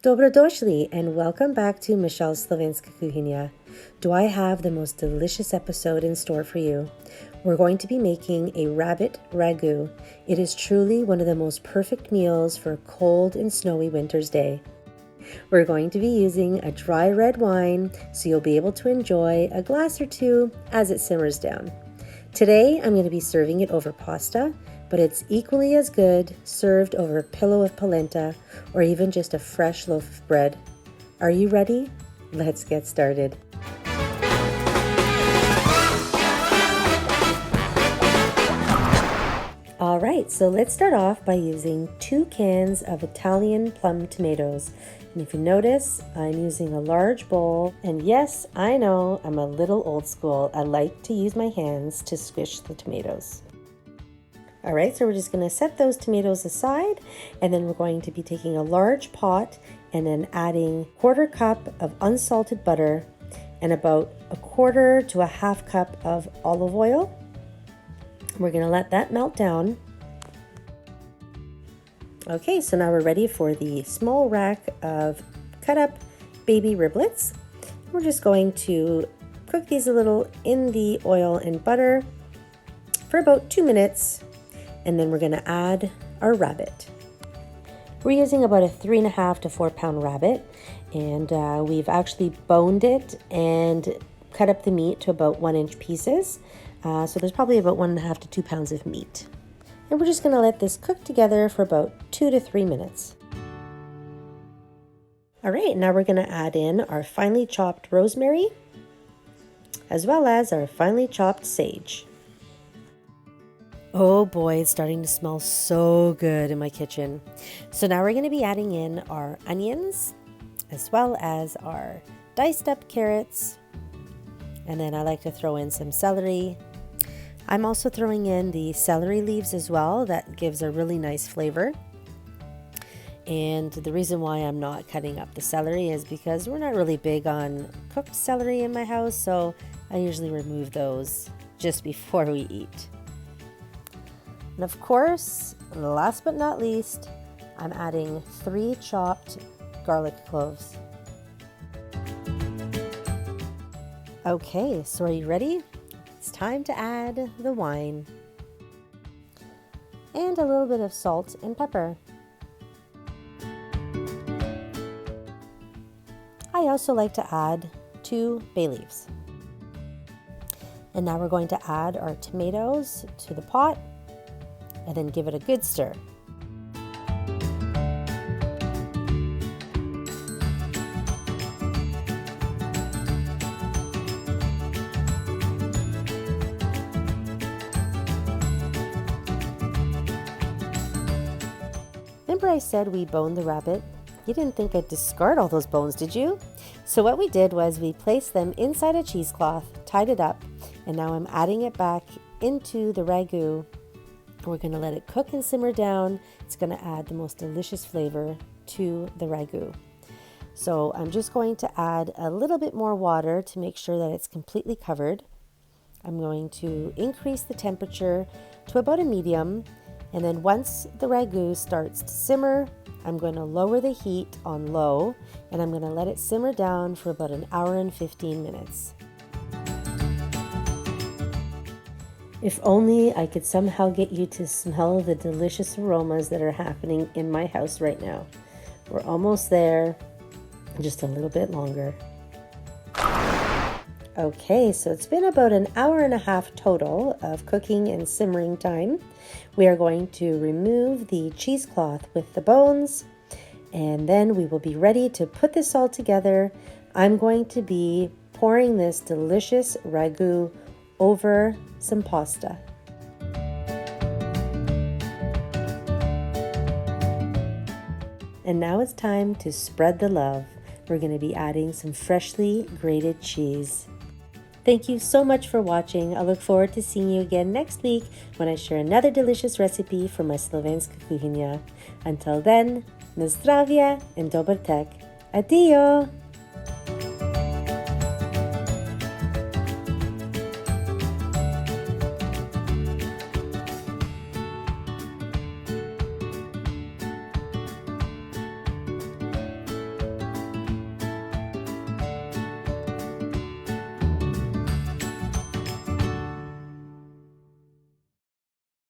Dobrodošli and welcome back to Michelle's Slovenska kuhinja. Do I have the most delicious episode in store for you? We're going to be making a rabbit ragu. It is truly one of the most perfect meals for a cold and snowy winter's day. We're going to be using a dry red wine so you'll be able to enjoy a glass or two as it simmers down. Today I'm going to be serving it over pasta, but it's equally as good served over a pillow of polenta or even just a fresh loaf of bread. Are you ready? Let's get started. All right, so let's start off by using 2 cans of Italian plum tomatoes. And if you notice, I'm using a large bowl. And yes, I know I'm a little old school. I like to use my hands to squish the tomatoes. All right, so we're just going to set those tomatoes aside, and then we're going to be taking a large pot and then adding 1/4 cup of unsalted butter and about 1/4 to 1/2 cup of olive oil. We're going to let that melt down. Okay, so now we're ready for the small rack of cut up baby riblets. We're just going to cook these a little in the oil and butter for about 2 minutes. And then we're going to add our rabbit. We're using about a 3.5 to 4 pound rabbit, and we've actually boned it and cut up the meat to about 1-inch pieces. So there's probably about 1.5 to 2 pounds of meat. And we're just going to let this cook together for about 2 to 3 minutes. All right, now we're going to add in our finely chopped rosemary, as well as our finely chopped sage. Oh boy, it's starting to smell so good in my kitchen. So now we're going to be adding in our onions, as well as our diced up carrots. And then I like to throw in some celery. I'm also throwing in the celery leaves as well. That gives a really nice flavor. And the reason why I'm not cutting up the celery is because we're not really big on cooked celery in my house. So I usually remove those just before we eat. And of course, last but not least, I'm adding 3 chopped garlic cloves. Okay, so are you ready? It's time to add the wine and a little bit of salt and pepper. I also like to add 2 bay leaves. And now we're going to add our tomatoes to the pot and then give it a good stir. Remember I said we boned the rabbit? You didn't think I'd discard all those bones, did you? So what we did was we placed them inside a cheesecloth, tied it up, and now I'm adding it back into the ragu. We're going to let it cook and simmer down. It's going to add the most delicious flavor to the ragu. So I'm just going to add a little bit more water to make sure that it's completely covered. I'm going to increase the temperature to about a medium. And then once the ragu starts to simmer, I'm going to lower the heat on low, and I'm going to let it simmer down for about 1 hour and 15 minutes. If only I could somehow get you to smell the delicious aromas that are happening in my house right now. We're almost there, just a little bit longer. Okay, so it's been about 1.5 hours total of cooking and simmering time. We are going to remove the cheesecloth with the bones, and then we will be ready to put this all together. I'm going to be pouring this delicious ragu over some pasta. And now it's time to spread the love. We're going to be adding some freshly grated cheese. Thank you so much for watching. I look forward to seeing you again next week when I share another delicious recipe from my Slovenska kuhinja. Until then, na zdravje and Dober Tek. Adio!